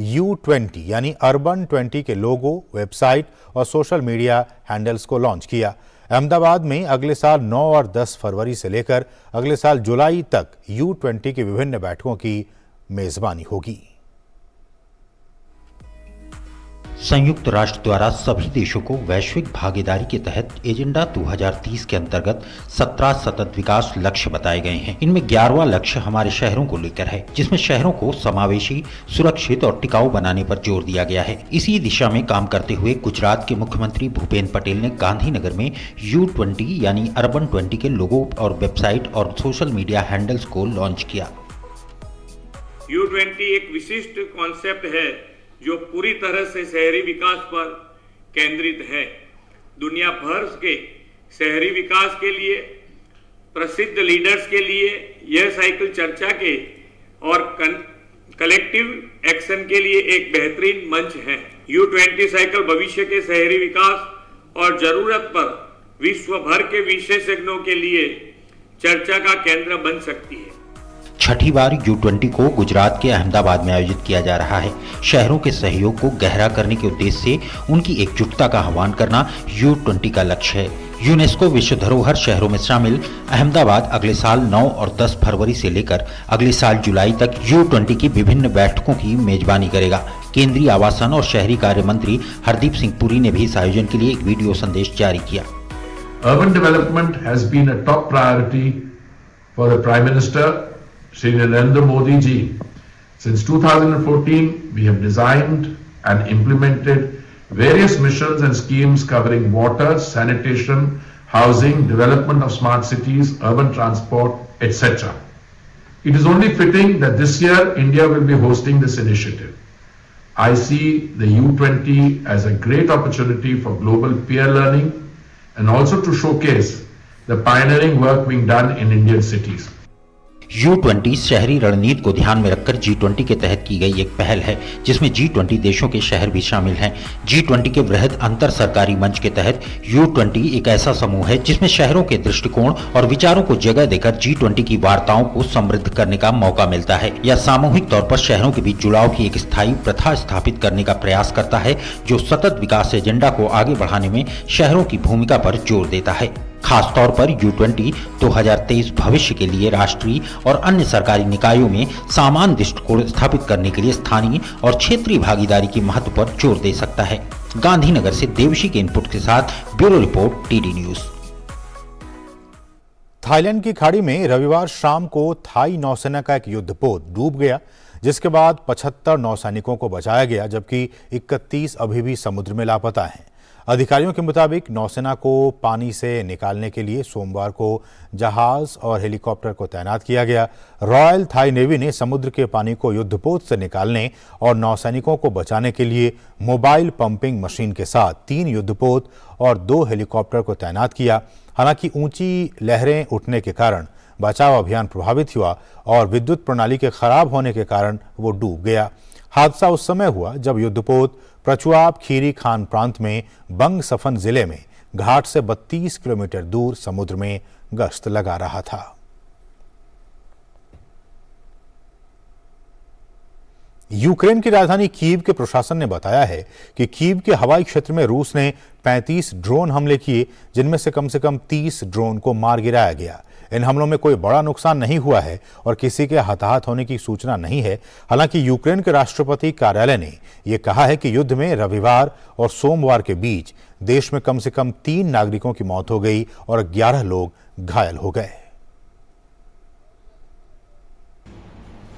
U20 यानी अर्बन 20 के लोगो, वेबसाइट और सोशल मीडिया हैंडल्स को लॉन्च किया। अहमदाबाद में अगले साल 9 और 10 फरवरी से लेकर अगले साल जुलाई तक U20 की विभिन्न बैठकों की मेजबानी होगी। संयुक्त राष्ट्र द्वारा सभी देशों को वैश्विक भागीदारी के तहत एजेंडा 2030 के अंतर्गत 17 सतत विकास लक्ष्य बताए गए हैं। इनमें 11वां लक्ष्य हमारे शहरों को लेकर है, जिसमें शहरों को समावेशी, सुरक्षित और टिकाऊ बनाने पर जोर दिया गया है। इसी दिशा में काम करते हुए गुजरात के मुख्यमंत्री भूपेंद्र पटेल ने गांधीनगर में U20 यानी अर्बन 20 के लोगो और वेबसाइट और सोशल मीडिया हैंडल्स को लॉन्च किया। U20 एक विशिष्ट कॉन्सेप्ट है जो पूरी तरह से शहरी विकास पर केंद्रित है। दुनिया भर के शहरी विकास के लिए प्रसिद्ध लीडर्स के लिए यह साइकिल चर्चा के और कलेक्टिव एक्शन के लिए एक बेहतरीन मंच है। U20 साइकिल भविष्य के शहरी विकास और जरूरत पर विश्व भर के विशेषज्ञों के लिए चर्चा का केंद्र बन सकती है। छठी बार U20 को गुजरात के अहमदाबाद में आयोजित किया जा रहा है। शहरों के सहयोग को गहरा करने के उद्देश्य से उनकी एकजुटता का आह्वान करना U20 का लक्ष्य है। यूनेस्को विश्व धरोहर शहरों में शामिल अहमदाबाद अगले साल 9 और 10 फरवरी से लेकर अगले साल जुलाई तक U20 की विभिन्न बैठकों की मेजबानी करेगा। केंद्रीय आवासन और शहरी कार्य मंत्री हरदीप सिंह पुरी ने भी इस आयोजन के लिए एक वीडियो संदेश जारी किया। Urban development has been a top priority for the Prime Minister Shri Narendra Modi ji. Since 2014, we have designed and implemented various missions and schemes covering water, sanitation, housing, development of smart cities, urban transport, etc. It is only fitting that this year India will be hosting this initiative. I see the U20 as a great opportunity for global peer learning and also to showcase the pioneering work being done in Indian cities. U20 शहरी रणनीति को ध्यान में रखकर G20 के तहत की गई एक पहल है, जिसमें G20 देशों के शहर भी शामिल हैं। G20 के वृहद अंतर सरकारी मंच के तहत U20 एक ऐसा समूह है जिसमें शहरों के दृष्टिकोण और विचारों को जगह देकर G20 की वार्ताओं को समृद्ध करने का मौका मिलता है। यह सामूहिक तौर पर शहरों के बीच जुड़ाव की एक स्थायी प्रथा स्थापित करने का प्रयास करता है, जो सतत विकास एजेंडा को आगे बढ़ाने में शहरों की भूमिका पर जोर देता है। खासतौर पर U20 2023 भविष्य के लिए राष्ट्रीय और अन्य सरकारी निकायों में समान दृष्टिकोण स्थापित करने के लिए स्थानीय और क्षेत्रीय भागीदारी के महत्व पर जोर दे सकता है। गांधीनगर से देवशी के इनपुट के साथ bureau report TD news. Thailand की खाड़ी में रविवार शाम को थाई नौसेना का एक युद्धपोत डूब गया, जिसके बाद 75 नौसैनिकों को बचाया गया, जबकि 31 अभी भी समुद्र में लापता हैं। अधिकारियों के मुताबिक नौसेना को पानी से निकालने के लिए सोमवार को जहाज और हेलीकॉप्टर को तैनात किया गया। रॉयल थाई नेवी ने समुद्र के पानी को युद्धपोत से निकालने और नौसैनिकों को बचाने के लिए मोबाइल पंपिंग मशीन के साथ 3 युद्धपोत और 2 हेलीकॉप्टर को तैनात किया। हालांकि ऊंची लहरें उठने के कारण बचाव अभियान प्रभावित हुआ और विद्युत प्रणाली के खराब होने के कारण वो डूब गया। हादसा उस समय हुआ जब युद्धपोत प्रचुआब खीरी खान प्रांत में बंग सफन जिले में घाट से 32 किलोमीटर दूर समुद्र में गश्त लगा रहा था। यूक्रेन की राजधानी कीव के प्रशासन ने बताया है कि कीव के हवाई क्षेत्र में रूस ने 35 ड्रोन हमले किए, जिनमें से कम 30 ड्रोन को मार गिराया गया। इन हमलों में कोई बड़ा नुकसान नहीं हुआ है और किसी के हताहत होने की सूचना नहीं है। हालांकि यूक्रेन के राष्ट्रपति कार्यालय ने यह कहा है कि युद्ध में रविवार और सोमवार के बीच देश में कम से कम 3 नागरिकों की मौत हो गई और 11 लोग घायल हो गए।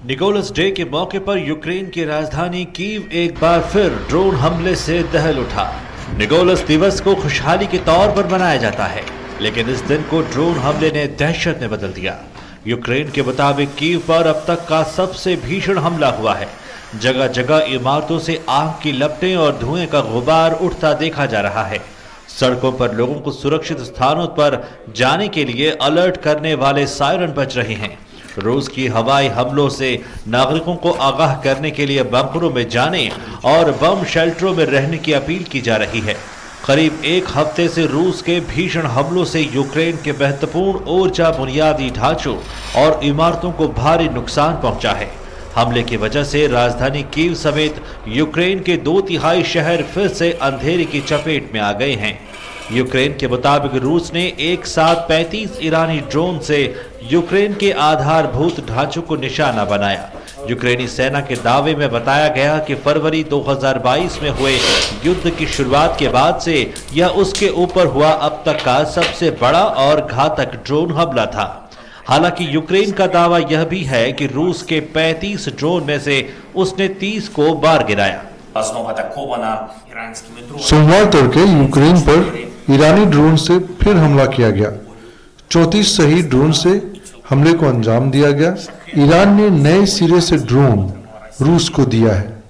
निकोलस डे के मौके पर यूक्रेन की राजधानी कीव एक बार फिर ड्रोन हमले से दहल उठा। निकोलस दिवस को खुशहाली के तौर पर मनाया जाता है, लेकिन इस दिन को ड्रोन हमले ने दहशत में बदल दिया। यूक्रेन के मुताबिक कीव पर अब तक का सबसे भीषण हमला हुआ है। जगह जगह इमारतों से आग की लपटें और धुएं का गुबार उठता देखा जा रहा है। सड़कों पर लोगों को सुरक्षित स्थानों पर जाने के लिए अलर्ट करने वाले सायरन बज रहे हैं। रूस की हवाई हमलों से नागरिकों को आगाह करने के लिए बंकरों में जाने और बम शेल्टरों में रहने की अपील की जा रही है। करीब 1 हफ्ते से रूस के भीषण हमलों से यूक्रेन के महत्वपूर्ण ऊर्जा बुनियादी ढांचों और इमारतों को भारी नुकसान पहुंचा है। हमले की वजह से राजधानी कीव समेत यूक्रेन के 2/3 शहर फिर से अंधेरे की चपेट में आ गए हैं। यूक्रेन के मुताबिक रूस ने एक साथ 35 ईरानी ड्रोन से यूक्रेन के आधारभूत ढांचों को निशाना बनाया। यूक्रेनी सेना के दावे में बताया गया कि फरवरी 2022 में हुए युद्ध की शुरुआत के बाद से यह उसके ऊपर हुआ अब तक का सबसे बड़ा और घातक ड्रोन हमला था। हालांकि यूक्रेन का दावा यह भी है कि रूस के 35 ड्रोन में से उसने 30 को मार गिराया। सोमवार तड़के यूक्रेन पर ईरानी ड्रोन से फिर हमला किया गया। 34 सही ड्रोन से हमले को अंजाम दिया गया। ईरान ने नए सिरे से ड्रोन रूस को दिया है।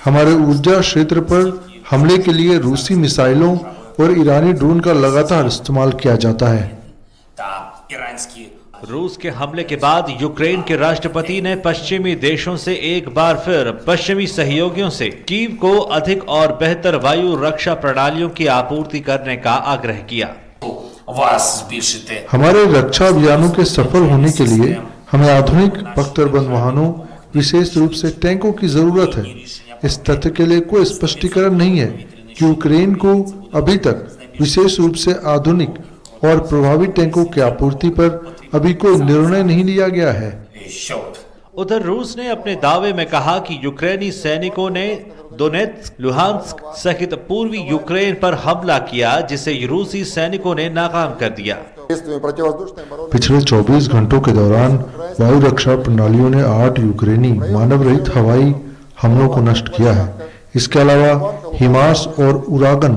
हमारे ऊर्जा क्षेत्र पर हमले के लिए रूसी मिसाइलों और ईरानी ड्रोन का लगातार इस्तेमाल किया जाता है। रूस के हमले के बाद यूक्रेन के राष्ट्रपति ने पश्चिमी देशों से एक बार फिर पश्चिमी सहयोगियों से कीव को अधिक और बेहतर वायु रक्षा प्रणालियों की आपूर्ति करने का आग्रह किया। हमारे रक्षा अभियानों के सफल होने के लिए हमें आधुनिक बख्तरबंद वाहनों, विशेष रूप से टैंकों की जरूरत है। इस तथ्य के लिए कोई स्पष्टीकरण नहीं है कि यूक्रेन को अभी तक विशेष रूप से आधुनिक और प्रभावी टैंकों की आपूर्ति पर अभी कोई निर्णय नहीं लिया गया है। उधर रूस ने अपने दावे में कहा कि यूक्रेनी सैनिकों ने दोनेत्स्क, लुहांस्क सहित पूर्वी यूक्रेन पर हमला किया, जिसे रूसी सैनिकों ने नाकाम कर दिया। पिछले 24 घंटों के दौरान वायु रक्षा प्रणालियों ने 8 यूक्रेनी मानव रहित हवाई हमलों को नष्ट किया है। इसके अलावा हिमास और उरागन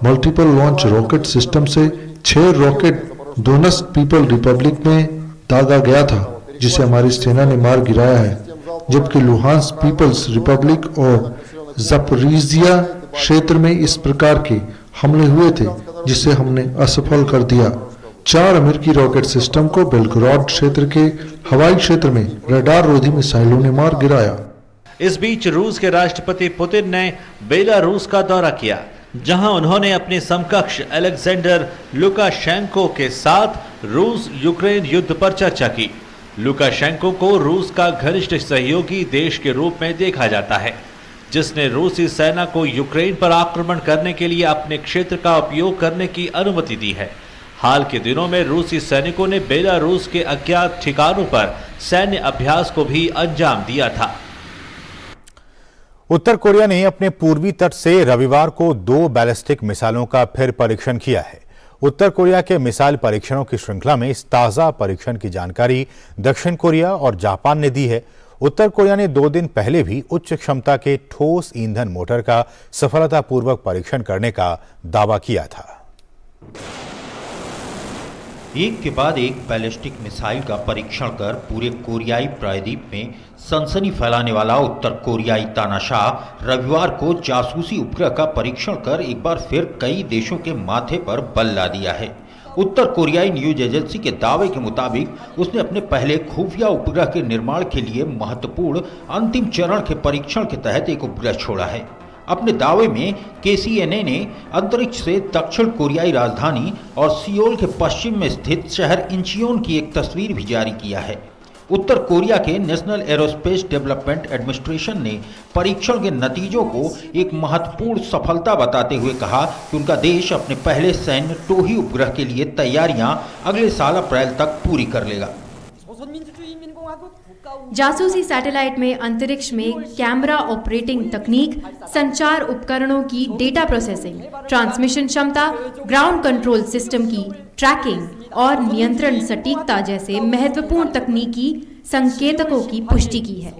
मल्टीपल लॉन्च रॉकेट सिस्टम से 6 रॉकेट दोनेत्स्क पीपल रिपब्लिक में दागा गया था, जिसे हमारी सेना ने मार गिराया है, जबकि लुहांस्क पीपल्स रिपब्लिक और ज़पोरिज़िया क्षेत्र में इस प्रकार के हमले हुए थे, जिसे हमने असफल कर दिया। 4 अमेरिकी रॉकेट सिस्टम को बेलग्राड क्षेत्र के हवाई क्षेत्र में रडार रोधी मिसाइलों ने मार गिराया। इस बीच रूस के राष्ट्रपति पुतिन ने बेलारूस का दौरा किया, जहां उन्होंने अपने समकक्ष अलेक्जेंडर लुकाशेंको के साथ रूस यूक्रेन युद्ध पर चर्चा की। लुकाशेंको को रूस का घनिष्ठ सहयोगी देश के रूप में देखा जाता है, जिसने रूसी सेना को यूक्रेन पर आक्रमण करने के लिए अपने क्षेत्र का उपयोग करने की अनुमति दी है। हाल के दिनों में रूसी सैनिकों ने बेलारूस के अज्ञात ठिकानों पर सैन्य अभ्यास को भी अंजाम दिया था। उत्तर कोरिया ने अपने पूर्वी तट से रविवार को 2 बैलिस्टिक मिसाइलों का फिर परीक्षण किया है। उत्तर कोरिया के मिसाइल परीक्षणों की श्रृंखला में इस ताजा परीक्षण की जानकारी दक्षिण कोरिया और जापान ने दी है। उत्तर कोरिया ने 2 दिन पहले भी उच्च क्षमता के ठोस ईंधन मोटर का सफलतापूर्वक परीक्षण करने का दावा किया था। एक के बाद एक बैलिस्टिक मिसाइल का परीक्षण कर पूरे कोरियाई प्रायद्वीप में सनसनी फैलाने वाला उत्तर कोरियाई तानाशाह रविवार को जासूसी उपग्रह का परीक्षण कर एक बार फिर कई देशों के माथे पर बल ला दिया है। उत्तर कोरियाई न्यूज एजेंसी के दावे के मुताबिक उसने अपने पहले खुफिया उपग्रह के निर्माण के लिए महत्वपूर्ण अंतिम चरण के परीक्षण के तहत एक उपग्रह छोड़ा है। अपने दावे में KCNA ने अंतरिक्ष से दक्षिण कोरियाई राजधानी और सियोल के पश्चिम में स्थित शहर इंचियोन की एक तस्वीर भी जारी किया है। उत्तर कोरिया के नेशनल एरोस्पेस डेवलपमेंट एडमिनिस्ट्रेशन ने परीक्षण के नतीजों को एक महत्वपूर्ण सफलता बताते हुए कहा कि उनका देश अपने पहले सैन्य टोही उपग्रह के लिए तैयारियां अगले साल अप्रैल तक पूरी कर लेगा। जासूसी सैटेलाइट में अंतरिक्ष में कैमरा ऑपरेटिंग तकनीक, संचार उपकरणों की डेटा प्रोसेसिंग, ट्रांसमिशन क्षमता, ग्राउंड कंट्रोल सिस्टम की ट्रैकिंग और नियंत्रण सटीकता जैसे महत्वपूर्ण तकनीकी संकेतकों की पुष्टि की है।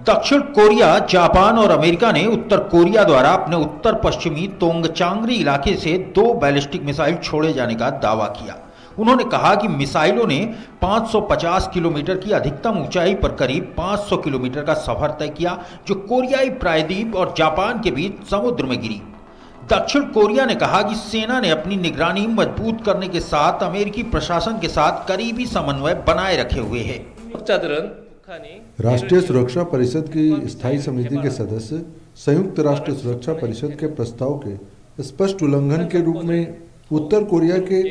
दक्षिण कोरिया, जापान और अमेरिका ने उत्तर कोरिया द्वारा अपने उत्तर पश्चिमी तोंगचांगरी इलाके से 2 बैलिस्टिक मिसाइल छोड़े जाने का दावा किया। उन्होंने कहा कि मिसाइलों ने 550 किलोमीटर की अधिकतम ऊंचाई पर करीब 500 किलोमीटर का सफर तय किया, जो कोरियाई प्रायद्वीप और जापान के बीच समुद्र में गिरी। दक्षिण कोरिया ने कहा कि सेना ने अपनी निगरानी मजबूत करने के साथ अमेरिकी प्रशासन के साथ करीबी समन्वय बनाए रखे हुए है। राष्ट्रीय सुरक्षा परिषद की स्थायी समिति के सदस्य संयुक्त राष्ट्र सुरक्षा परिषद के प्रस्ताव के स्पष्ट उल्लंघन के रूप में उत्तर कोरिया के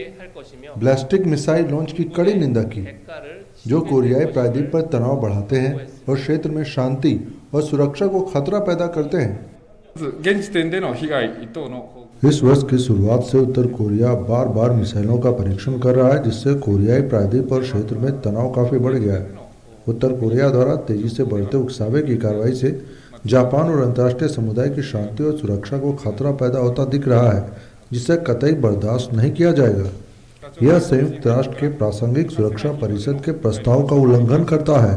बैलिस्टिक मिसाइल लॉन्च की कड़ी निंदा की, जो कोरियाई प्रायद्वीप पर तनाव बढ़ाते हैं और क्षेत्र में शांति और सुरक्षा को खतरा पैदा करते हैं। इस वर्ष की शुरुआत से उत्तर कोरिया बार बार मिसाइलों का परीक्षण कर रहा है, जिससे कोरियाई प्रायद्वीप और क्षेत्र में तनाव काफी बढ़ गया है। उत्तर कोरिया द्वारा तेजी से बढ़ते उकसावे की कार्रवाई से जापान और अंतर्राष्ट्रीय समुदाय की शांति और सुरक्षा को खतरा पैदा होता दिख रहा है, जिसे कतई बर्दाश्त नहीं किया जाएगा। यह संयुक्त राष्ट्र के प्रासंगिक सुरक्षा परिषद के प्रस्ताव का उल्लंघन करता है।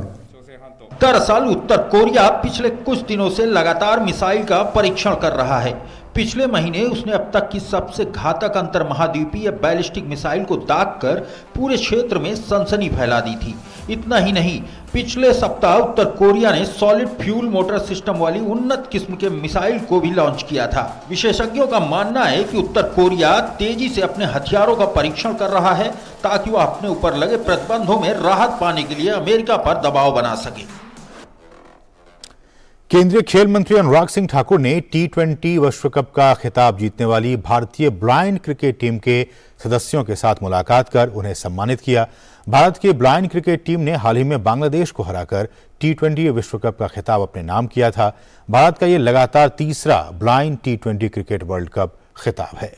दरअसल उत्तर कोरिया पिछले कुछ दिनों से लगातार मिसाइल का परीक्षण कर रहा है। पिछले महीने उसने अब तक की सबसे घातक अंतर महाद्वीपीय बैलिस्टिक मिसाइल को दागकर पूरे क्षेत्र में सनसनी फैला दी थी। इतना ही नहीं, पिछले सप्ताह उत्तर कोरिया ने सॉलिड फ्यूल मोटर सिस्टम वाली उन्नत किस्म के मिसाइल को भी लॉन्च किया था। विशेषज्ञों का मानना है कि उत्तर कोरिया तेजी से अपने हथियारों का परीक्षण कर रहा है, ताकि वह अपने ऊपर लगे प्रतिबंधों में राहत पाने के लिए अमेरिका पर दबाव बना सके। केंद्रीय खेल मंत्री अनुराग सिंह ठाकुर ने T20 विश्व कप का खिताब जीतने वाली भारतीय ब्लाइंड क्रिकेट टीम के सदस्यों के साथ मुलाकात कर उन्हें सम्मानित किया। भारत की ब्लाइंड क्रिकेट टीम ने हाल ही में बांग्लादेश को हराकर T20 विश्व कप का खिताब अपने नाम किया था। भारत का ये लगातार तीसरा blind T20 cricket world cup खिताब है।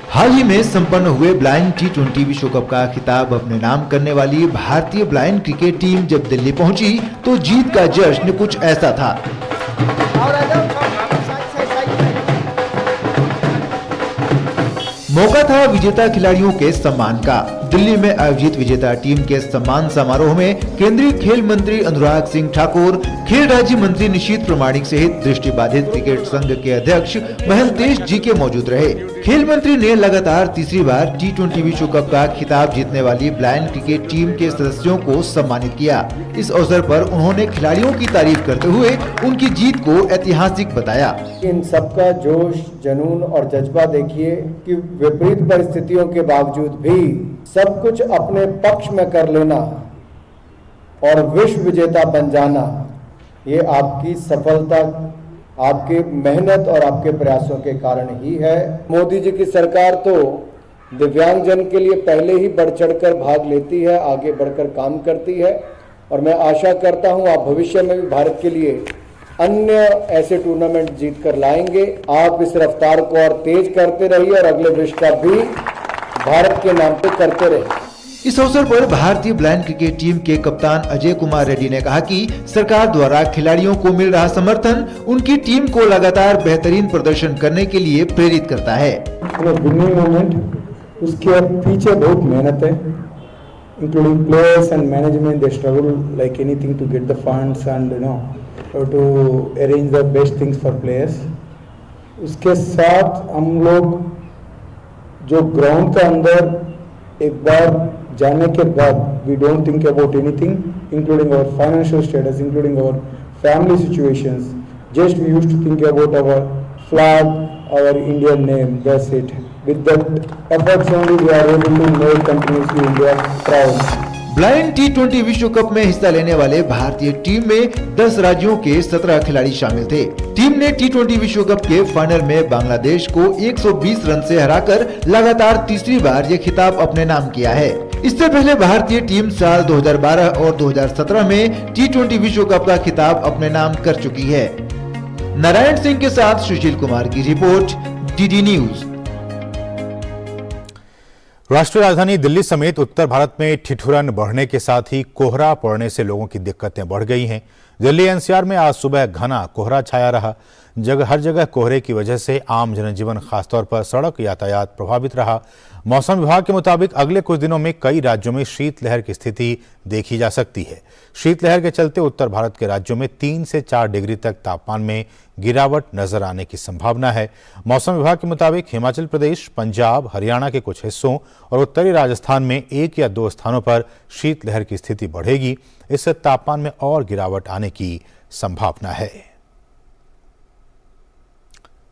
हाल ही में संपन्न हुए ब्लाइंड T20 विश्व कप का खिताब अपने नाम करने वाली भारतीय ब्लाइंड क्रिकेट टीम जब दिल्ली पहुंची तो जीत का जश्न कुछ ऐसा था। मौका था विजेता खिलाड़ियों के सम्मान का। दिल्ली में आयोजित विजेता टीम के सम्मान समारोह में केंद्रीय खेल मंत्री अनुराग सिंह ठाकुर, खेल राज्य मंत्री निशीथ प्रमाणिक सहित दृष्टिबाधित क्रिकेट संघ के अध्यक्ष महंतेश जी के मौजूद रहे। खेल मंत्री ने लगातार तीसरी बार T20 विश्व कप का खिताब जीतने वाली ब्लाइंड क्रिकेट टीम के सदस्यों को सम्मानित किया। इस अवसर पर उन्होंने खिलाड़ियों की तारीफ करते हुए उनकी जीत को ऐतिहासिक बताया। इन सबका जोश, जुनून और जज्बा देखिए कि विपरीत परिस्थितियों के बावजूद भी सब कुछ अपने पक्ष में कर लेना और विश्व विजेता बन जाना, ये आपकी सफलता, आपके मेहनत और आपके प्रयासों के कारण ही है। मोदी जी की सरकार तो दिव्यांगजन के लिए पहले ही बढ़ चढ़कर भाग लेती है, आगे बढ़कर काम करती है और मैं आशा करता हूं आप भविष्य में भी भारत के लिए अन्य ऐसे टूर्नामेंट जीत कर लाएंगे। आप इस रफ्तार को और तेज करते रहिए और अगले विश्व कप भी भारत के नाम पे करते रहे। इस अवसर पर भारतीय ब्लाइंड क्रिकेट टीम के कप्तान अजय कुमार रेड्डी ने कहा कि सरकार द्वारा खिलाड़ियों को मिल रहा समर्थन उनकी टीम को लगातार बेहतरीन प्रदर्शन करने के लिए प्रेरित करता है। विनिंग मोमेंट उसके पीछे बहुत मेहनत है, including players and management. They struggle like anything to get the funds and to arrange the best things for players. उसके साथ हम लोग जो ग्राउंड के अंदर एक बार जाने के बाद we don't think about anything including our financial status, including our family situations. Just we used to think about our flag, our Indian name, that's it. With that efforts only we are able to make continuously India proud. Blind T20 विश्व कप में हिस्सा लेने वाले भारतीय टीम में 10 राज्यों के 17 खिलाड़ी शामिल थे। टीम ने T20 विश्व कप के फाइनल में बांग्लादेश को 120 रन से हराकर लगातार तीसरी बार ये खिताब अपने नाम किया है। इससे पहले भारतीय टीम साल 2012 और 2017 में T20 विश्व कप का खिताब अपने नाम कर चुकी है। नारायण सिंह के साथ सुशील कुमार की रिपोर्ट, DD न्यूज। राष्ट्रीय राजधानी दिल्ली समेत उत्तर भारत में ठिठुरन बढ़ने के साथ ही कोहरा पड़ने से लोगों की दिक्कतें बढ़ गई हैं। दिल्ली NCR में आज सुबह घना कोहरा छाया रहा। हर जगह कोहरे की वजह से आम जनजीवन खासतौर पर सड़क यातायात प्रभावित रहा। मौसम विभाग के मुताबिक अगले कुछ दिनों में कई राज्यों में शीतलहर की स्थिति देखी जा सकती है। शीतलहर के चलते उत्तर भारत के राज्यों में 3 से 4 डिग्री तक तापमान में गिरावट नजर आने की संभावना है। मौसम विभाग के मुताबिक हिमाचल प्रदेश, पंजाब, हरियाणा के कुछ हिस्सों और उत्तरी राजस्थान में 1 या 2 स्थानों पर शीतलहर की स्थिति बढ़ेगी। इससे तापमान में और गिरावट आने की संभावना है।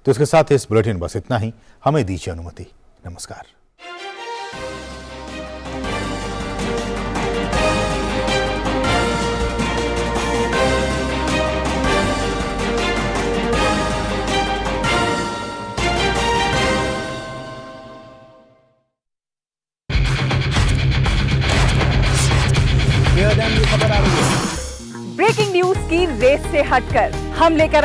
तो इसके साथ इस बुलेटिन बस इतना ही। हमें दीजिए अनुमति। नमस्कार। ब्रेकिंग न्यूज की रेस से हटकर हम लेकर